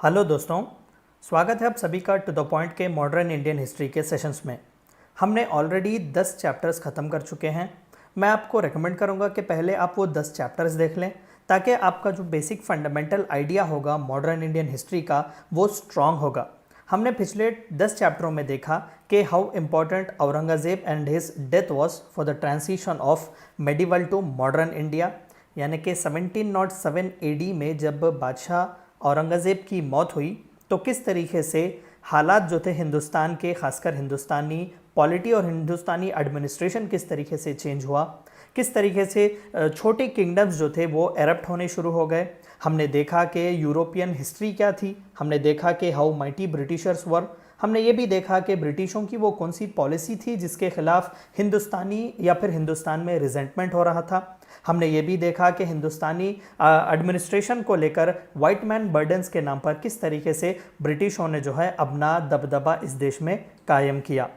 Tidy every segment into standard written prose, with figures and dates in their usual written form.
Hello दोस्तों, स्वागत है आप सभी का टू द पॉइंट के मॉडर्न इंडियन हिस्ट्री के सेशंस में। हमने ऑलरेडी 10 चैप्टर्स ख़त्म कर चुके हैं। मैं आपको रेकमेंड करूंगा कि पहले आप वो 10 चैप्टर्स देख लें ताकि आपका जो बेसिक फंडामेंटल आइडिया होगा मॉडर्न इंडियन हिस्ट्री का वो स्ट्रांग होगा। हमने पिछले 10 चैप्टरों में देखा कि how important Aurangzeb and his death was for the transition of medieval to modern India, यानी कि 1707 AD में जब बादशाह औरंगज़ेब की मौत हुई तो किस तरीके से हालात जो थे हिंदुस्तान के, खासकर हिंदुस्तानी पॉलिटी और हिंदुस्तानी एडमिनिस्ट्रेशन किस तरीके से चेंज हुआ, किस तरीके से छोटे किंगडम्स जो थे वो एरप्ट होने शुरू हो गए। हमने देखा कि यूरोपियन हिस्ट्री क्या थी, हमने देखा कि हाउ माइटी ब्रिटिशर्स वर, हमने ये भी देखा कि ब्रिटिशों की वो कौन सी पॉलिसी थी जिसके खिलाफ हिंदुस्तानी या फिर हिंदुस्तान में रिजेंटमेंट हो रहा था। हमने ये भी देखा कि हिंदुस्तानी एडमिनिस्ट्रेशन को लेकर वाइट मैन बर्डन्स के नाम पर किस तरीके से ब्रिटिशों ने जो है अपना दबदबा इस देश में कायम किया।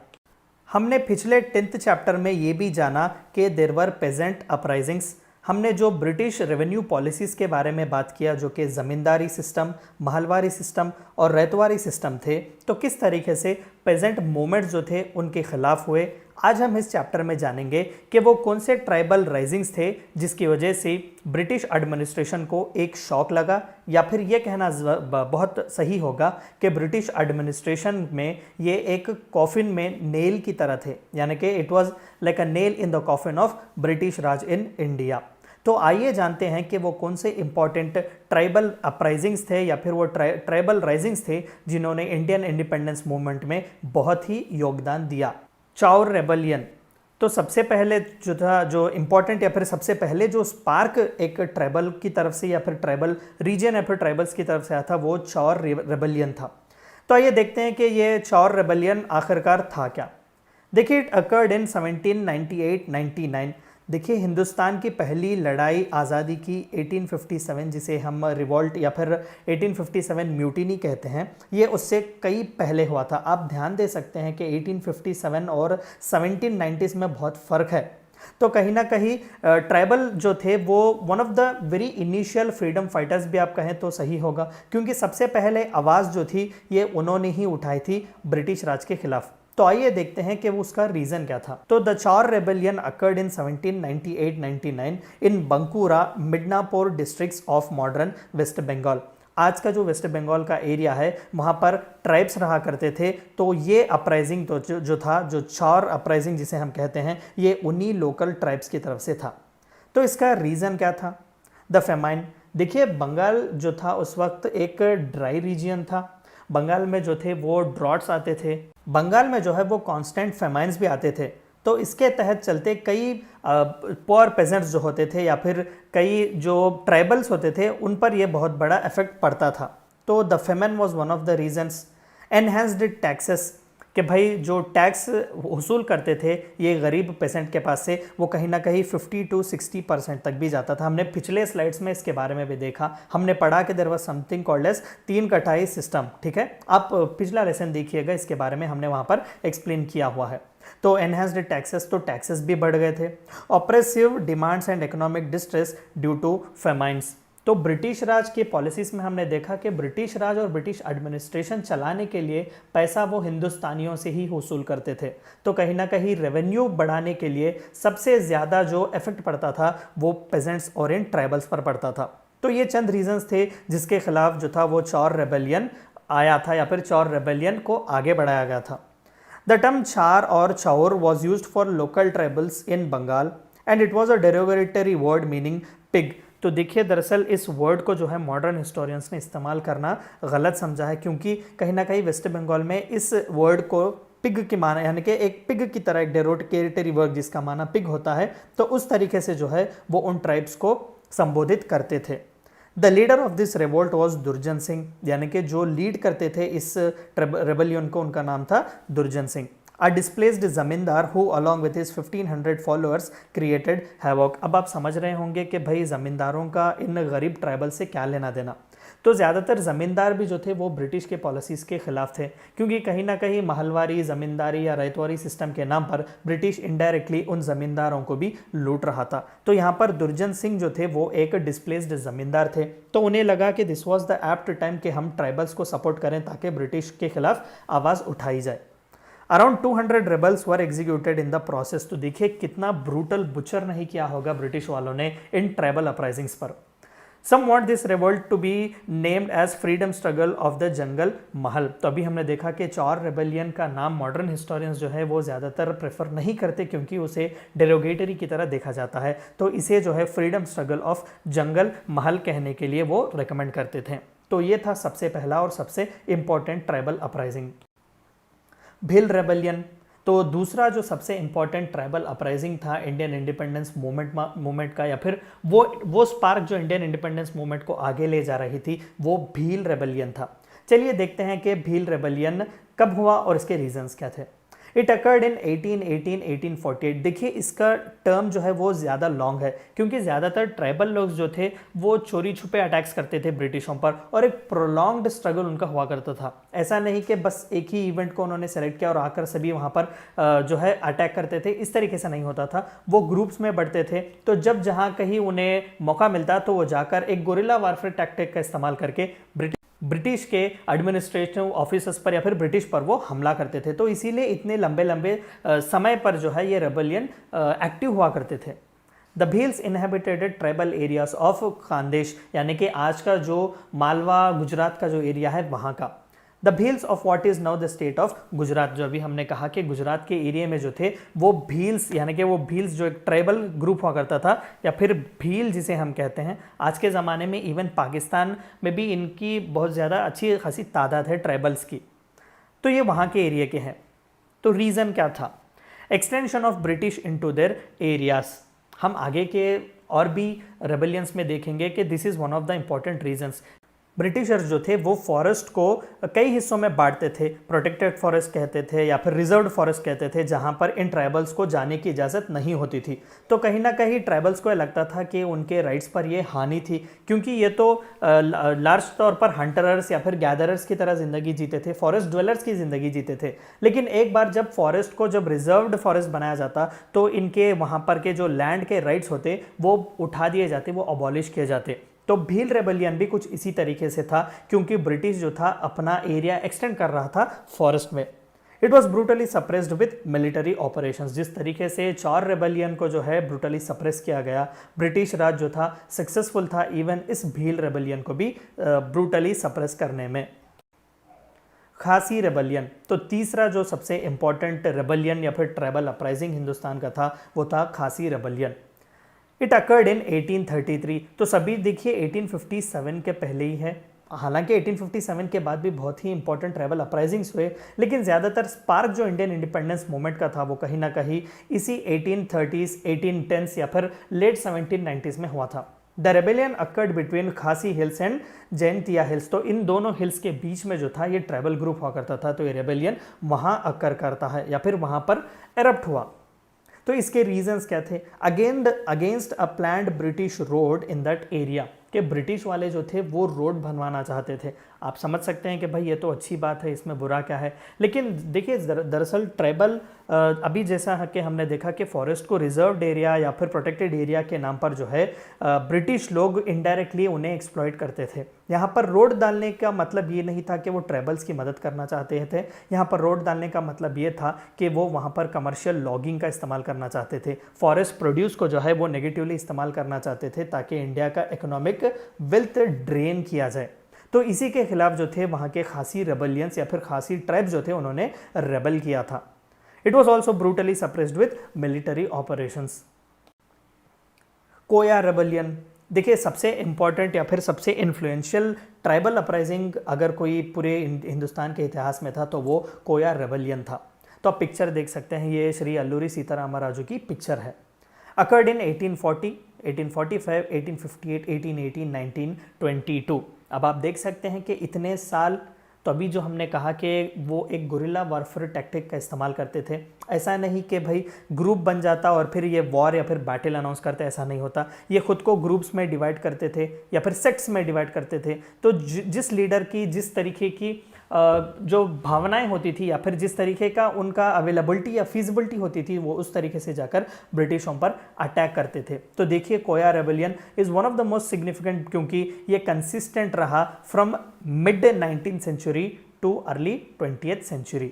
हमने पिछले 10th चैप्टर में ये भी जाना कि देयर वर पेजेंट अपराइजिंग्स। हमने जो ब्रिटिश रेवेन्यू पॉलिसीज़ के बारे में बात किया जो कि ज़मींदारी सिस्टम, महलवारी सिस्टम और रैतवारी सिस्टम थे, तो किस तरीके से पेजेंट मूवमेंट्स जो थे उनके खिलाफ हुए। आज हम इस चैप्टर में जानेंगे कि वो कौन से ट्राइबल राइजिंग्स थे जिसकी वजह से ब्रिटिश एडमिनिस्ट्रेशन को एक शॉक लगा, या फिर ये कहना बहुत सही होगा कि ब्रिटिश एडमिनिस्ट्रेशन में ये एक कॉफिन में नेल की तरह थे, यानी कि it was like a nail in the coffin of British Raj in India. तो आइए जानते हैं कि वो कौन से इंपॉर्टेंट ट्राइबल अपराइजिंग्स थे या फिर वो ट्राइबल राइजिंग्स थे जिन्होंने इंडियन इंडिपेंडेंस मूवमेंट में बहुत ही योगदान दिया। चाउर रेबलियन, तो सबसे पहले जो था, जो इम्पोर्टेंट या फिर सबसे पहले जो स्पार्क एक ट्राइबल की तरफ से या फिर ट्राइबल रीजन या फिर ट्राइबल्स की तरफ से आया था वो चाउर रेबलियन था। तो आइए देखते हैं कि ये चाउर रेबलियन आखिरकार था क्या। देखिए, इट अकर्ड इन 1798-99। देखिए, हिंदुस्तान की पहली लड़ाई आज़ादी की 1857, जिसे हम रिवॉल्ट या फिर 1857 म्यूटिनी कहते हैं, ये उससे कई पहले हुआ था। आप ध्यान दे सकते हैं कि 1857 और 1790s में बहुत फ़र्क है। तो कहीं ना कहीं ट्राइबल जो थे वो one of the very initial freedom fighters भी आप कहें तो सही होगा, क्योंकि सबसे पहले आवाज़ जो थी ये उन्होंने ही उठाई थी ब्रिटिश राज के खिलाफ। तो आइए देखते हैं कि वो उसका रीजन क्या था। तो the Chuar rebellion occurred in 1798-99 in Bankura, Midnapore districts of modern West Bengal. आज का जो वेस्ट बंगाल का एरिया है वहाँ पर ट्राइब्स रहा करते थे। तो ये अपराइजिंग तो जो था, जो चार अपराइजिंग जिसे हम कहते हैं, ये उन्हीं लोकल ट्राइब्स की तरफ से था। तो इसका रीज़न क्या था? The famine. देखिए, बंगाल जो था उस वक्त एक ड्राई रीजन था। बंगाल में जो थे वो ड्रॉट्स आते थे, बंगाल में जो है वो कांस्टेंट फेमाइन्स भी आते थे। तो इसके तहत चलते कई पुअर पेजेंट्स जो होते थे या फिर कई जो ट्राइबल्स होते थे उन पर यह बहुत बड़ा इफेक्ट पड़ता था। तो the Feynman was one of the reasons. Enhanced taxes, कि भाई जो टैक्स वसूल करते थे ये गरीब पेशेंट के पास से, वो कहीं ना कहीं 50 to 60% तक भी जाता था। हमने पिछले स्लाइड्स में इसके बारे में भी देखा, हमने पढ़ा कि there was something called as 3 कटाई सिस्टम। ठीक है, आप पिछला लेसन देखिएगा, इसके बारे में हमने वहाँ पर एक्सप्लेन किया हुआ है। तो एनहेंस्ड टैक्सेस, तो टैक्सेस भी बढ़ गए थे। Oppressive demands and economic distress due to famines. तो ब्रिटिश राज के पॉलिसीज में हमने देखा कि ब्रिटिश राज और ब्रिटिश एडमिनिस्ट्रेशन चलाने के लिए पैसा वो हिंदुस्तानियों से ही वसूल करते थे। तो कहीं ना कहीं रेवेन्यू बढ़ाने के लिए सबसे ज़्यादा जो इफेक्ट पड़ता था वो पेजेंट्स और इन ट्राइबल्स पर पड़ता था। तो ये चंद रीजंस थे जिसके खिलाफ जो था वो चार रेबेलियन आया था या फिर चार रेबेलियन को आगे बढ़ाया गया था। द टर्म चार और Chuar was used for local tribals in Bengal and it was a derogatory word meaning pig. तो देखिए, दरअसल इस वर्ड को जो है मॉडर्न हिस्टोरियंस ने इस्तेमाल करना गलत समझा है, क्योंकि कहीं ना कहीं वेस्ट बंगाल में इस वर्ड को पिग की माना, यानी कि एक पिग की तरह, एक डेरोगेटरी वर्ड जिसका माना पिग होता है, तो उस तरीके से जो है वो उन ट्राइब्स को संबोधित करते थे। The leader of this revolt was दुर्जन सिंह, यानी कि जो लीड करते थे इस रेबेलियन को, उनका नाम था दुर्जन सिंह। A displaced जमींदार who along with his 1500 followers created havoc। अब आप समझ रहे होंगे कि भाई जमींदारों का इन गरीब ट्राइबल से क्या लेना देना। तो ज़्यादातर ज़मींदार भी जो थे वो ब्रिटिश के पॉलिसीज़ के ख़िलाफ़ थे, क्योंकि कहीं ना कहीं महलवारी ज़मींदारी या रैयतवारी सिस्टम के नाम पर ब्रिटिश इनडायरेक्टली उन ज़मींदारों को भी लूट रहा था। तो यहाँ पर दुर्जन सिंह जो थे वो एक डिस्प्लेस्ड ज़मींदार थे, तो उन्हें लगा कि this was the apt time कि हम ट्राइबल्स को सपोर्ट करें ताकि ब्रिटिश के खिलाफ आवाज़ उठाई जाए। Around 200 rebels were executed in the process. तो देखिए कितना ब्रूटल बुचर नहीं किया होगा ब्रिटिश वालों ने इन ट्राइबल अपराइजिंग्स पर। Some want this revolt to be named as freedom struggle of the Jungle Mahal. तो अभी हमने देखा कि चौर रेबेलियन का नाम मॉडर्न हिस्टोरियंस जो है वो ज़्यादातर प्रेफर नहीं करते, क्योंकि उसे डेरोगेटरी की तरह देखा जाता है, तो इसे जो है फ्रीडम स्ट्रगल ऑफ जंगल महल कहने के लिए वो रिकमेंड करते थे। तो ये था सबसे पहला और सबसे important tribal uprising. Bhil rebellion, तो दूसरा जो सबसे इंपॉर्टेंट ट्राइबल अपराइजिंग था इंडियन इंडिपेंडेंस मूवमेंट का, या फिर वो स्पार्क जो इंडियन इंडिपेंडेंस मूवमेंट को आगे ले जा रही थी, वो भील रेबेलियन था। चलिए देखते हैं कि भील रेबेलियन कब हुआ और इसके रीजंस क्या थे। It occurred in 1848। देखिए इसका टर्म जो है वो ज़्यादा लॉन्ग है, क्योंकि ज़्यादातर ट्राइबल लोग जो थे वो चोरी छुपे अटैक्स करते थे ब्रिटिशों पर, और एक प्रोलॉन्ग्ड स्ट्रगल उनका हुआ करता था। ऐसा नहीं कि बस एक ही इवेंट को उन्होंने सेलेक्ट किया और आकर सभी वहाँ पर जो है अटैक करते थे, इस तरीके से नहीं होता था। वो ग्रुप्स में बढ़ते थे, तो जब जहाँ कहीं उन्हें मौका मिलता तो वो जाकर एक गोरिल्ला वारफेयर टैक्टिक का इस्तेमाल करके ब्रिटिश के एडमिनिस्ट्रेटिव ऑफिसर्स पर या फिर ब्रिटिश पर वो हमला करते थे। तो इसीलिए इतने लंबे लंबे समय पर जो है ये रेबेलियन एक्टिव हुआ करते थे। The Bhils inhabited tribal areas of Khandesh, यानी कि आज का जो मालवा गुजरात का जो एरिया है वहाँ का। The Bhils of what is now the state of Gujarat, जो अभी हमने कहा कि गुजरात के एरिया में जो थे वो भील्स, यानी कि वो भील्स जो एक ट्राइबल ग्रुप हुआ करता था, या फिर भील जिसे हम कहते हैं। आज के ज़माने में इवन पाकिस्तान में भी इनकी बहुत ज़्यादा अच्छी खासी तादाद है ट्राइबल्स की। तो ये वहाँ के एरिया के हैं। तो रीज़न क्या था? Extension of British into their areas. हम आगे के और भी रेबेलियंस में देखेंगे कि this is one of the important reasons. Britishers जो थे वो फॉरेस्ट को कई हिस्सों में बांटते थे, प्रोटेक्टेड फॉरेस्ट कहते थे या फिर रिजर्व्ड फॉरेस्ट कहते थे, जहां पर इन ट्राइबल्स को जाने की इजाज़त नहीं होती थी। तो कहीं ना कहीं ट्राइबल्स को लगता था कि उनके राइट्स पर ये हानि थी, क्योंकि ये तो लार्ज तौर पर हंटरर्स या फिर गैदरर्स की तरह ज़िंदगी जीते थे, फॉरेस्ट ड्वेलर्स की ज़िंदगी जीते थे। लेकिन एक बार जब फॉरेस्ट को जब रिजर्व्ड फॉरेस्ट बनाया जाता तो इनके वहाँ पर के जो लैंड के राइट्स होते वो उठा दिए जाते, वो अबॉलिश किए जाते। तो भील रेबेलियन भी कुछ इसी तरीके से था, क्योंकि ब्रिटिश जो था अपना एरिया एक्सटेंड कर रहा था फॉरेस्ट में। It was brutally suppressed with military operations. जिस तरीके से चौर रेबेलियन को जो है ब्रूटली सप्रेस किया गया, ब्रिटिश राज जो था सक्सेसफुल था इवन इस भील रेबेलियन को भी ब्रूटली सप्रेस करने में। खासी रेबेलियन, तो तीसरा जो सबसे इंपॉर्टेंट रेबेलियन या फिर ट्राइबल अपराइजिंग हिंदुस्तान का था वो था खासी रेबेलियन। It occurred in 1833। तो सभी देखिए 1857 के पहले ही है। हालांकि 1857 के बाद भी बहुत ही इंपॉर्टेंट ट्राइबल अपराइजिंग्स हुए, लेकिन ज़्यादातर स्पार्क जो इंडियन इंडिपेंडेंस मूवमेंट का था वो कहीं ना कहीं इसी 1830s, 1810s या फिर लेट 1790s में हुआ था। द रेबेलियन अकर्ड बिटवीन खासी हिल्स एंड जैंतिया हिल्स। तो इन दोनों हिल्स के बीच में जो था ये ट्राइबल ग्रुप हुआ करता था, तो ये रेबेलियन वहाँ अकर करता है या फिर वहाँ पर एरप्ट हुआ। तो इसके रीजंस क्या थे? Against a planned British road in that area, कि ब्रिटिश वाले जो थे वो रोड बनवाना चाहते थे। आप समझ सकते हैं कि भाई ये तो अच्छी बात है, इसमें बुरा क्या है। लेकिन देखिए दरअसल ट्राइबल अभी जैसा है कि हमने देखा कि फॉरेस्ट को रिजर्व्ड एरिया या फिर प्रोटेक्टेड एरिया के नाम पर जो है ब्रिटिश लोग इनडायरेक्टली उन्हें एक्सप्लॉइट करते थे। यहाँ पर रोड डालने का मतलब ये नहीं था कि वो ट्राइबल्स की मदद करना चाहते थे। यहाँ पर रोड डालने का मतलब ये था कि वो वहाँ पर कमर्शियल लॉगिंग का इस्तेमाल करना चाहते थे, फॉरेस्ट प्रोड्यूस को जो है वो नेगेटिवली इस्तेमाल करना चाहते थे, ताकि इंडिया का इकोनॉमिक वेल्थ ड्रेन किया जाए। तो इसी के खिलाफ जो थे वहाँ के खासी रेबेलियंस या फिर खासी ट्राइब्स जो थे उन्होंने रेबल किया था। It was also brutally suppressed with military operations. Koya rebellion, देखिए सबसे इंपॉर्टेंट या फिर सबसे इन्फ्लुएंशियल ट्राइबल अपराइजिंग अगर कोई पूरे हिंदुस्तान के इतिहास में था तो वो कोया रेबेलियन था। तो आप पिक्चर देख सकते हैं, ये श्री अल्लूरी सीताराम राजू की पिक्चर है। Occurred in 1840, 1845, 1858, 1818, 1922। अब आप देख सकते हैं कि इतने साल तो अभी जो हमने कहा कि वो एक गुरिल्ला वॉरफेयर टैक्टिक का इस्तेमाल करते थे, ऐसा नहीं कि भाई ग्रुप बन जाता और फिर ये वॉर या फिर बैटल अनाउंस करते, ऐसा नहीं होता। ये खुद को ग्रुप्स में डिवाइड करते थे या फिर सेक्ट्स में डिवाइड करते थे। तो जिस लीडर की जिस तरीके की जो भावनाएं होती थी या फिर जिस तरीके का उनका अवेलेबिलिटी या फिजिबिलिटी होती थी, वो उस तरीके से जाकर ब्रिटिशों पर अटैक करते थे। तो देखिए Koya rebellion is one of the most significant, क्योंकि ये कंसिस्टेंट रहा from mid 19th century to early 20th century.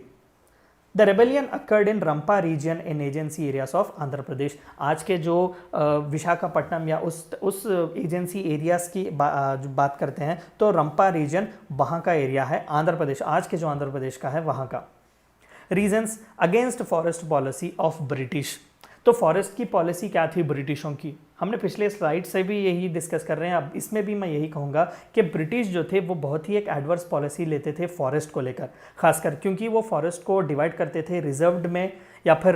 The rebellion occurred in Rampa region in agency areas of Andhra Pradesh. आज के जो विशाखापट्टनम या उस एजेंसी एरियाज की बात करते हैं तो रंपा रीजन वहाँ का एरिया है, आंध्र प्रदेश, आज के जो आंध्र प्रदेश का है वहाँ का। Reasons against forest policy of British. तो फॉरेस्ट की पॉलिसी क्या थी ब्रिटिशों की, हमने पिछले स्लाइड से भी यही डिस्कस कर रहे हैं। अब इसमें भी मैं यही कहूँगा कि ब्रिटिश जो थे वो बहुत ही एक एडवर्स पॉलिसी लेते थे फॉरेस्ट को लेकर, खासकर क्योंकि वो फॉरेस्ट को डिवाइड करते थे रिजर्व्ड में या फिर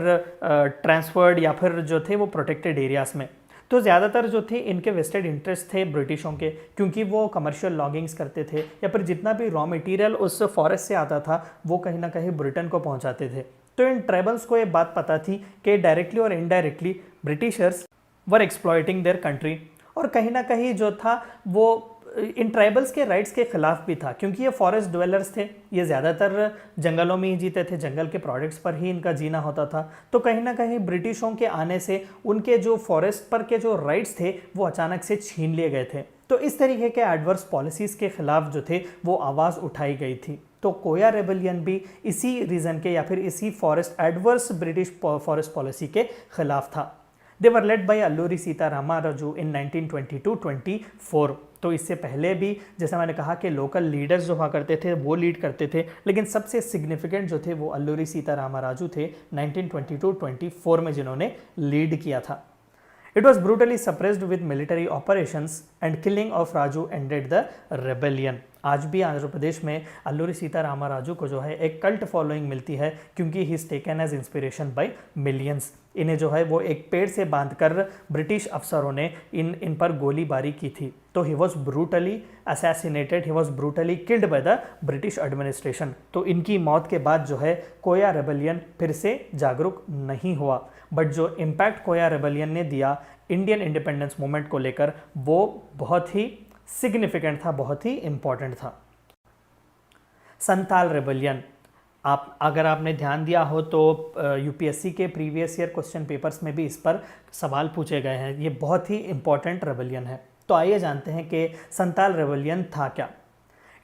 ट्रांसफर्ड या फिर जो थे वो प्रोटेक्टेड एरियाज में। तो ज़्यादातर जो थे इनके वेस्टेड इंटरेस्ट थे ब्रिटिशों के, क्योंकि वो कमर्शियल लॉगिंग्स करते थे या फिर जितना भी रॉ मटेरियल उस फॉरेस्ट से आता था वो कहीं ना कहीं ब्रिटेन को पहुंचाते थे। तो इन ट्राइबल्स को ये बात पता थी कि डायरेक्टली और indirectly Britishers were exploiting their country, और कहीं ना कहीं जो था वो इन ट्राइबल्स के राइट्स के खिलाफ भी था, क्योंकि ये फॉरेस्ट ड्वेलर्स थे, ये ज़्यादातर जंगलों में ही जीते थे, जंगल के प्रोडक्ट्स पर ही इनका जीना होता था। तो कहीं ना कहीं ब्रिटिशों के आने से उनके जो फॉरेस्ट पर के जो राइट्स थे वो अचानक से छीन लिए गए थे। तो इस तरीके के एडवर्स पॉलिसीज़ के खिलाफ जो थे वो आवाज़ उठाई गई थी। तो कोया रेबेलियन भी इसी रीज़न के या फिर इसी forest adverse British forest policy के खिलाफ था। दे वर लेड बाई अल्लूरी सीता रामाराजू इन 1922-24। तो इससे पहले भी जैसा मैंने कहा कि लोकल लीडर्स जो हुआ करते थे वो लीड करते थे, लेकिन सबसे सिग्निफिकेंट जो थे वो अल्लूरी सीता रामाराजू थे 1922-24 में, जिन्होंने लीड किया था। It was brutally suppressed with military operations and killing of Raju ended the rebellion। आज भी आंध्र प्रदेश में अल्लूरी सीता रामाराजू को जो है एक कल्ट फॉलोइंग मिलती है, क्योंकि he is taken as inspiration by millions. इन्हें जो है वो एक पेड़ से बांधकर ब्रिटिश अफसरों ने इन पर गोलीबारी की थी। तो he was brutally assassinated, he was brutally killed by the British administration. तो इनकी मौत के बाद जो है कोया रेबेलियन फिर से जागरूक नहीं हुआ, बट जो इम्पैक्ट कोया रेबेलियन ने दिया इंडियन इंडिपेंडेंस मूवमेंट को लेकर वो बहुत ही सिग्निफिकेंट था, बहुत ही इंपॉर्टेंट था। संताल रेबेलियन, अगर आपने ध्यान दिया हो तो यूपीएससी के प्रीवियस ईयर क्वेश्चन पेपर्स में भी इस पर सवाल पूछे गए हैं। ये बहुत ही इंपॉर्टेंट रेबेलियन है। तो आइए जानते हैं कि संताल रेबेलियन था क्या।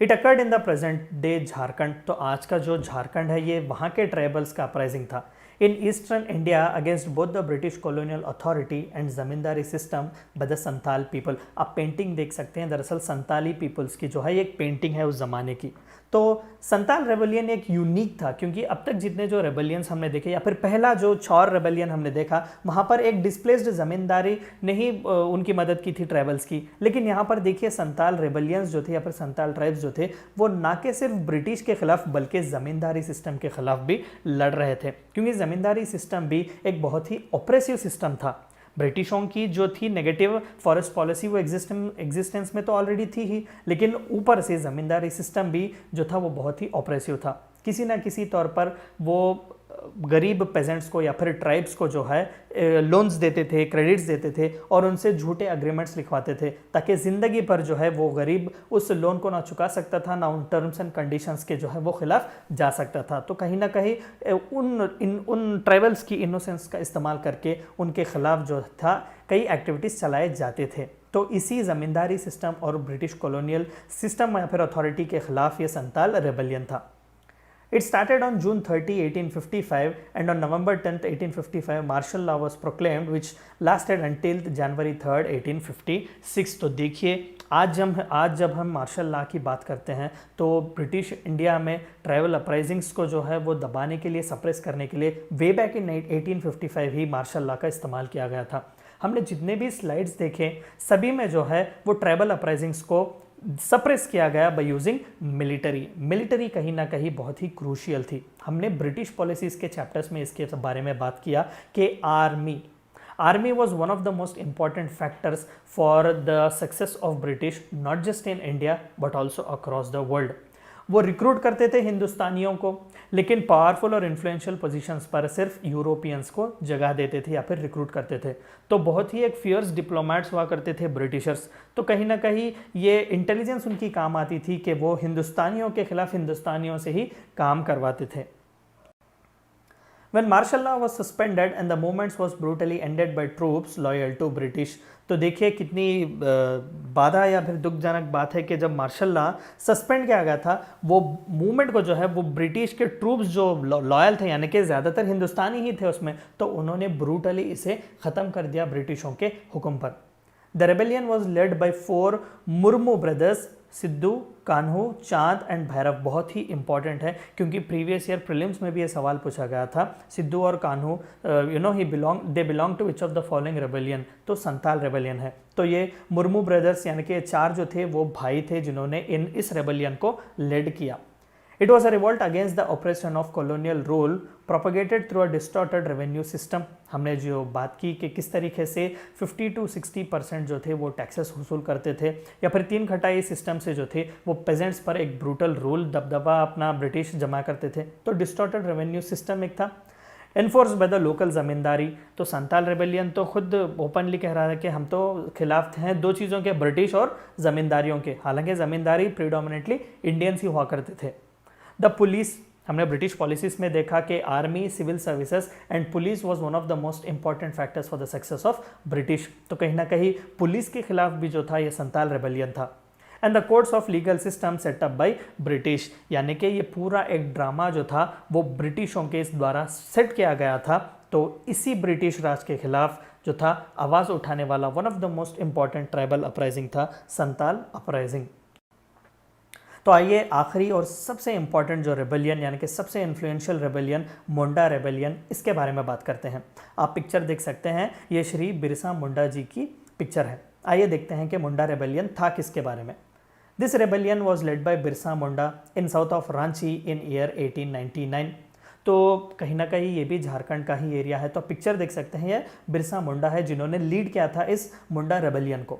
It occurred in the present day Jharkhand. तो आज का जो झारखंड है ये वहाँ के ट्राइबल्स का अपराइजिंग था। In eastern India against both the British colonial authority and zamindari system by the Santal people. आप पेंटिंग देख सकते हैं, दरअसल संताली पीपल्स की जो है एक पेंटिंग है उस ज़माने की। तो संताल रेबेलियन एक यूनिक था, क्योंकि अब तक जितने जो रेबेलियंस हमने देखे या फिर पहला जो चौर रेबेलियन हमने देखा, वहाँ पर एक डिस्प्लेस्ड ज़मींदारी ने ही उनकी मदद की थी ट्राइबल्स की। लेकिन यहाँ पर देखिए संताल रेबेलियंस जो थे या फिर संताल ट्राइब्स जो थे वो ना कि सिर्फ ब्रिटिश के खिलाफ बल्कि ज़मींदारी सिस्टम के खिलाफ भी लड़ रहे थे, क्योंकि ज़मींदारी सिस्टम भी एक बहुत ही ऑप्रेसिव सिस्टम था। ब्रिटिशों की जो थी नेगेटिव फॉरेस्ट पॉलिसी वो एग्जिस्टेंस में तो ऑलरेडी थी ही, लेकिन ऊपर से ज़मींदारी सिस्टम भी जो था वो बहुत ही ऑप्रेसिव था। किसी ना किसी तौर पर वो गरीब पेजेंट्स को या फिर ट्राइब्स को जो है लोन्स देते थे, क्रेडिट्स देते थे और उनसे झूठे एग्रीमेंट्स लिखवाते थे, ताकि ज़िंदगी पर जो है वो गरीब उस लोन को ना चुका सकता था, ना उन टर्म्स एंड कंडीशंस के जो है वो खिलाफ जा सकता था। तो कहीं ना कहीं उन ट्राइबल्स की इनोसेंस का इस्तेमाल करके उनके खिलाफ जो था कई एक्टिविटीज़ चलाए जाते थे। तो इसी ज़मींदारी सिस्टम और ब्रिटिश कॉलोनियल सिस्टम या फिर अथॉरिटी के खिलाफ ये संताल रेबेलियन था। It started on June 30, 1855 and on November 10, 1855 martial law was proclaimed which lasted until January 3, 1856। तो देखिए आज जब हम मार्शल लॉ की बात करते हैं तो ब्रिटिश इंडिया में ट्राइबल अपराइजिंग्स को जो है वो दबाने के लिए, सप्रेस करने के लिए way back in 1855 he martial law का इस्तेमाल किया गया था। हमने जितने भी स्लाइड्स देखे सभी में जो है वो ट्राइबल अपराइजिंग्स को सप्रेस किया गया बाय यूजिंग मिलिट्री कहीं ना कहीं बहुत ही क्रूशियल थी। हमने ब्रिटिश पॉलिसीज़ के चैप्टर्स में इसके बारे में बात किया कि army was one of the most important factors for the success of British not just in India but also across the world. वो रिक्रूट करते थे हिंदुस्तानियों को, लेकिन पावरफुल और इन्फ्लुएंशियल पोजीशंस पर सिर्फ यूरोपियंस को जगह देते थे या फिर रिक्रूट करते थे। तो बहुत ही एक फियर्स डिप्लोमेट्स हुआ करते थे ब्रिटिशर्स। तो कहीं ना कहीं ये इंटेलिजेंस उनकी काम आती थी कि वो हिंदुस्तानियों के खिलाफ हिंदुस्तानियों से ही काम करवाते थे। When martial law was suspended and the movements was brutally ended by troops loyal to British, तो देखिए कितनी बाधा या फिर दुखजनक बात है कि जब मार्शल लॉ सस्पेंड किया गया था, वो मूवमेंट को जो है वो ब्रिटिश के ट्रूप्स जो लॉयल थे, यानी कि ज़्यादातर हिंदुस्तानी ही थे उसमें, तो उन्होंने ब्रूटली इसे ख़त्म कर दिया ब्रिटिशों के हुक्म पर। The rebellion was led by 4 Murmu brothers, Sidhu, Kanhu, चांद एंड भैरव। बहुत ही इंपॉर्टेंट है क्योंकि प्रीवियस ईयर प्रीलिम्स में भी ये सवाल पूछा गया था। सिद्धू और Kanhu they belong to which of the following rebellion, तो संताल रेबेलियन है। तो ये मुर्मू ब्रदर्स यानी कि 4 जो थे वो भाई थे जिन्होंने इस रेबेलियन को लीड किया। It was a revolt against the oppression of colonial rule propagated through a distorted revenue system। हमने जो बात की कि किस तरीके से 50 to 60% जो थे वो टैक्सेस वसूल करते थे, या फिर 3 खटाई सिस्टम से जो थे वो पेजेंट्स पर एक ब्रूटल रूल दबदबा अपना ब्रिटिश जमा करते थे। तो डिस्टॉर्टेड रेवेन्यू सिस्टम एक था। एनफोर्स बाय द लोकल ज़मींदारी, तो संताल रेबेलियन तो खुद ओपनली कह रहा है कि हम तो खिलाफ हैं 2 चीज़ों के, ब्रिटिश और ज़मींदारियों के। हालांकि ज़मींदारी प्रीडोमिनेटली इंडियंस ही हुआ करते थे। द पुलिस, हमने ब्रिटिश पॉलिसीज में देखा कि army, civil services and police was one of the most important factors for the success of British. तो कहीं ना कहीं पुलिस के खिलाफ भी जो था ये संताल रेबेलियन था। And the courts of legal system setup by British, यानी कि ये पूरा एक ड्रामा जो था वो ब्रिटिशों के द्वारा सेट किया गया था। तो इसी ब्रिटिश राज के खिलाफ जो था आवाज़ उठाने वाला one of the most important tribal uprising था संताल अपराइजिंग। तो आइए आखिरी और सबसे इंपॉर्टेंट जो रेबेलियन यानी कि सबसे इन्फ्लुएंशियल रेबेलियन मुंडा रेबेलियन, इसके बारे में बात करते हैं। आप पिक्चर देख सकते हैं, ये श्री बिरसा मुंडा जी की पिक्चर है। आइए देखते हैं कि मुंडा रेबेलियन था किसके बारे में। This rebellion was led by Birsa Munda in south of Ranchi in year 1899। तो कहीं ना कहीं ये भी झारखंड का ही एरिया है। तो पिक्चर देख सकते हैं, ये बिरसा मुंडा है जिन्होंने लीड किया था इस मुंडा रेबेलियन को।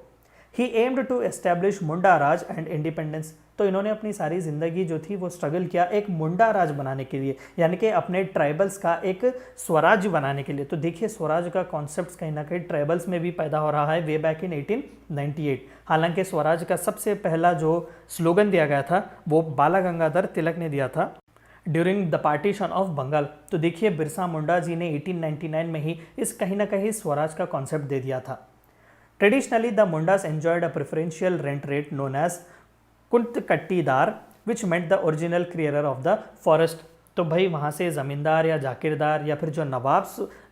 He aimed to establish Munda Raj and independence. तो इन्होंने अपनी सारी ज़िंदगी जो थी वो स्ट्रगल किया एक मुंडा राज बनाने के लिए, यानी कि अपने ट्राइबल्स का एक स्वराज्य बनाने के लिए। तो देखिए स्वराज का कॉन्सेप्ट कहीं ना कहीं ट्राइबल्स में भी पैदा हो रहा है वे बैक इन 1898। हालांकि स्वराज का सबसे पहला जो स्लोगन दिया गया था वो बाला गंगाधर तिलक ने दिया था during the partition of Bengal. तो देखिए बिरसा मुंडा जी ने 1899 में ही इस कहीं ना कहीं स्वराज का कॉन्सेप्ट दे दिया था। Traditionally, the Mundas enjoyed a preferential rent rate known as कुंतकट्टीदार, which meant the original clearer of the forest। तो भाई वहाँ से ज़मींदार या जागीरदार या फिर जो नवाब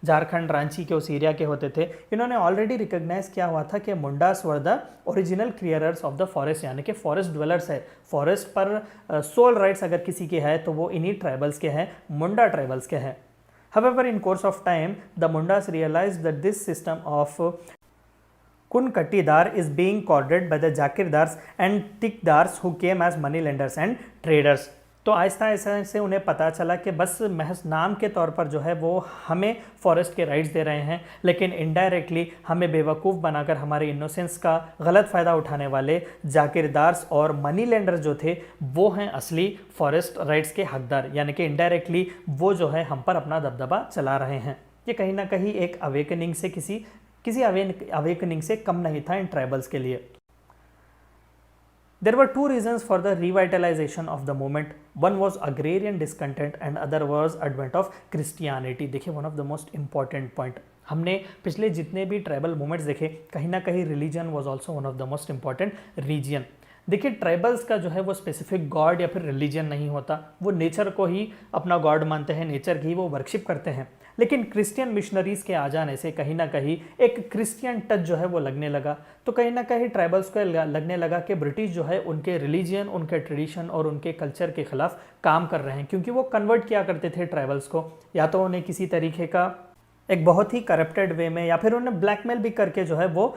झारखंड रांची के उस एरिया के होते थे, इन्होंने ऑलरेडी रिकॉग्नाइज किया हुआ था कि Mundas were the original clearers of the forest, यानी कि फॉरेस्ट ड्वेलर्स है। फॉरेस्ट पर सोल राइट्स अगर किसी के है तो वो इन्हीं ट्राइबल्स के हैं, मुंडा ट्राइबल्स के हैं। However, in course of time, the Mundas realized that this system of Kunkatidar is being courted by the Jakirdars and Tikdars who came as money lenders and traders। तो आहिस्ता आहिस्ता से उन्हें पता चला कि बस महज नाम के तौर पर जो है वो हमें फॉरेस्ट के राइट्स दे रहे हैं, लेकिन इनडायरेक्टली हमें बेवकूफ़ बनाकर हमारे इनोसेंस का गलत फ़ायदा उठाने वाले जाकिरदार्स और मनी लेंडर जो थे वो हैं असली फॉरेस्ट राइट्स के हकदार, यानी कि इनडायरेक्टली वो जो है हम पर अपना दबदबा चला रहे हैं। ये कहीं ना कहीं एक अवेकनिंग से किसी अवेकनिंग से कम नहीं था इन ट्राइबल्स के लिए। There were 2 reasons for the revitalization of the movement. One was agrarian discontent and other was advent of Christianity। देखिए one of the most important point, हमने पिछले जितने भी ट्राइबल मूवमेंट्स देखे कहीं ना कहीं religion was also one of the most important reason. देखिए ट्राइबल्स का जो है वो स्पेसिफिक गॉड या फिर रिलीजन नहीं होता, वो नेचर को ही अपना गॉड मानते हैं, नेचर की वो वर्शिप करते हैं। लेकिन क्रिश्चियन मिशनरीज़ के आ जाने से कहीं ना कहीं एक क्रिश्चियन टच जो है वो लगने लगा। तो कहीं ना कहीं ट्राइबल्स को लगने लगा कि ब्रिटिश जो है उनके रिलीजन, उनके ट्रेडिशन और उनके कल्चर के खिलाफ काम कर रहे हैं, क्योंकि वो कन्वर्ट किया करते थे ट्राइबल्स को, या तो उन्हें किसी तरीके का एक बहुत ही करप्टेड वे में या फिर उन्हें ब्लैकमेल भी करके जो है वो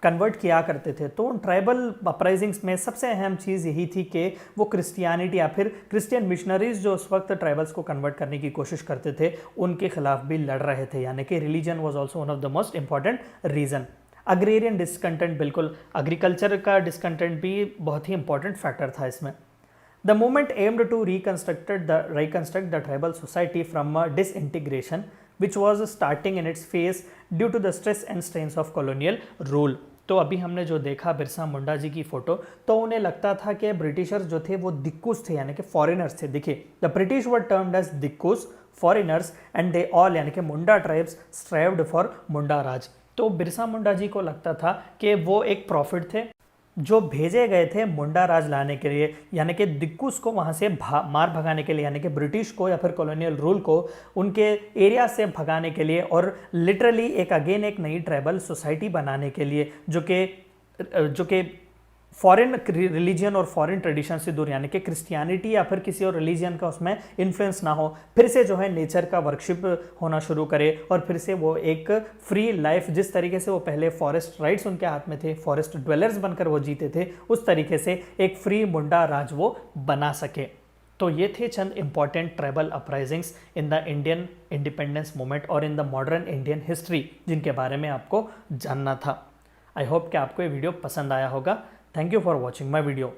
कन्वर्ट किया करते थे। तो उन ट्राइबल अपराइजिंग्स में सबसे अहम चीज़ यही थी कि वो क्रिश्चियनिटी या फिर क्रिश्चियन मिशनरीज जो उस वक्त ट्राइबल्स को कन्वर्ट करने की कोशिश करते थे उनके खिलाफ भी लड़ रहे थे, यानी कि religion was also one of the most important reason. Agrarian discontent, बिल्कुल एग्रीकल्चर का डिसकंटेंट भी बहुत ही इंपॉर्टेंट फैक्टर था इसमें। The movement aimed to reconstruct the tribal society from disintegration, which was starting in its phase due to the stress and strains of colonial rule. तो अभी हमने जो देखा बिरसा मुंडा जी की फ़ोटो, तो उन्हें लगता था कि ब्रिटिशर्स जो थे वो दिक्कुस थे, यानी कि फॉरेनर्स थे. देखिए, the British were termed as Dikus, foreigners, and they all यानी कि Munda tribes strived for Munda Raj. तो बिरसा मुंडा जी को लगता था कि वो एक प्रॉफिट थे जो भेजे गए थे मुंडा राज लाने के लिए, यानी कि दिक्कुस को वहाँ से मार भगाने के लिए, यानी कि ब्रिटिश को या फिर कॉलोनियल रूल को उनके एरिया से भगाने के लिए, और लिटरली एक नई ट्राइबल सोसाइटी बनाने के लिए जो कि फॉरेन रिलीजन और फॉरेन ट्रेडिशन से दूर, यानी कि क्रिश्चियनिटी या फिर किसी और रिलीजन का उसमें इन्फ्लुएंस ना हो, फिर से जो है नेचर का वर्शिप होना शुरू करे, और फिर से वो एक फ्री लाइफ, जिस तरीके से वो पहले फॉरेस्ट राइट्स उनके हाथ में थे, फॉरेस्ट ड्वेलर्स बनकर वो जीते थे, उस तरीके से एक फ्री मुंडा राज वो बना सके. तो ये थे चंद important tribal uprisings in the Indian independence movement और in the modern Indian history, जिनके बारे में आपको जानना था. आई होप कि आपको ये वीडियो पसंद आया होगा. Thank you for watching my video.